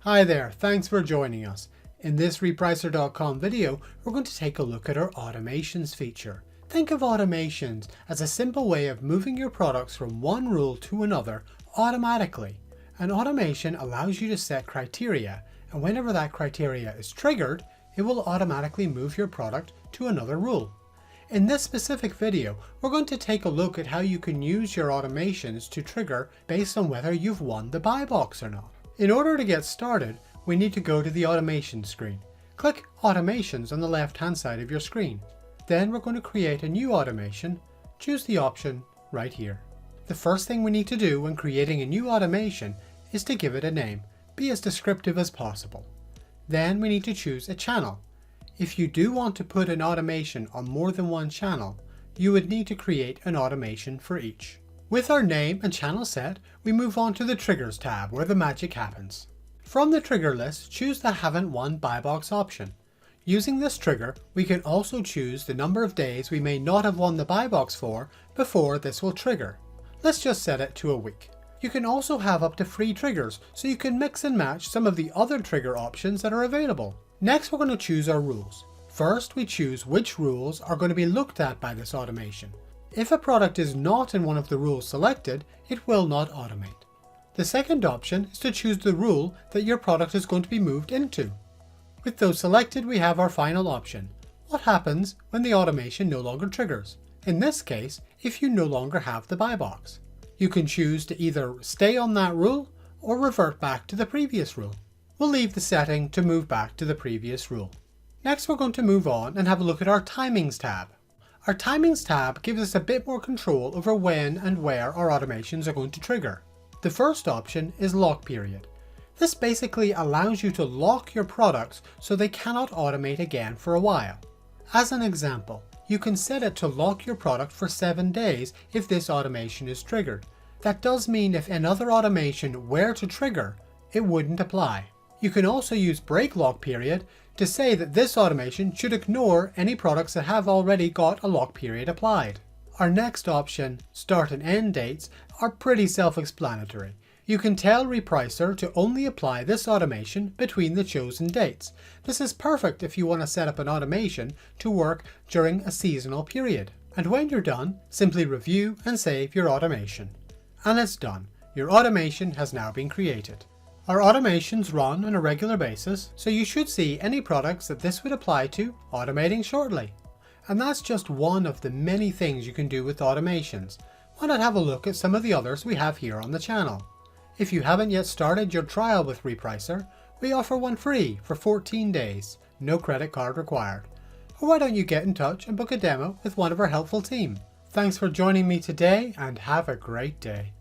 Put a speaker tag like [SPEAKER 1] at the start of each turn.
[SPEAKER 1] Hi there, thanks for joining us. In this Repricer.com video, we're going to take a look at our automations feature. Think of automations as a simple way of moving your products from one rule to another automatically. An automation allows you to set criteria, and whenever that criteria is triggered, it will automatically move your product to another rule. In this specific video, we're going to take a look at how you can use your automations to trigger based on whether you've won the buy box or not. In order to get started, we need to go to the automation screen. Click Automations on the left-hand side of your screen. Then we're going to create a new automation. Choose the option right here. The first thing we need to do when creating a new automation is to give it a name. Be as descriptive as possible. Then we need to choose a channel. If you do want to put an automation on more than one channel, you would need to create an automation for each. With our name and channel set, we move on to the Triggers tab where the magic happens. From the trigger list, choose the Haven't Won Buy Box option. Using this trigger, we can also choose the number of days we may not have won the buy box for before this will trigger. Let's just set it to a week. You can also have up to 3 triggers, so you can mix and match some of the other trigger options that are available. Next, we're going to choose our rules. First, we choose which rules are going to be looked at by this automation. If a product is not in one of the rules selected, it will not automate. The second option is to choose the rule that your product is going to be moved into. With those selected, we have our final option. What happens when the automation no longer triggers? In this case, if you no longer have the buy box. You can choose to either stay on that rule or revert back to the previous rule. We'll leave the setting to move back to the previous rule. Next, we're going to move on and have a look at our Timings tab. Our Timings tab gives us a bit more control over when and where our automations are going to trigger. The first option is Lock Period. This basically allows you to lock your products so they cannot automate again for a while. As an example, you can set it to lock your product for 7 days if this automation is triggered. That does mean if another automation were to trigger, it wouldn't apply. You can also use Break Lock Period to say that this automation should ignore any products that have already got a lock period applied. Our next option, Start and End Dates, are pretty self-explanatory. You can tell Repricer to only apply this automation between the chosen dates. This is perfect if you want to set up an automation to work during a seasonal period. And when you're done, simply review and save your automation. And it's done. Your automation has now been created. Our automations run on a regular basis, so you should see any products that this would apply to automating shortly. And that's just one of the many things you can do with automations. Why not have a look at some of the others we have here on the channel? If you haven't yet started your trial with Repricer, we offer one free for 14 days, no credit card required. Or why don't you get in touch and book a demo with one of our helpful team? Thanks for joining me today and have a great day.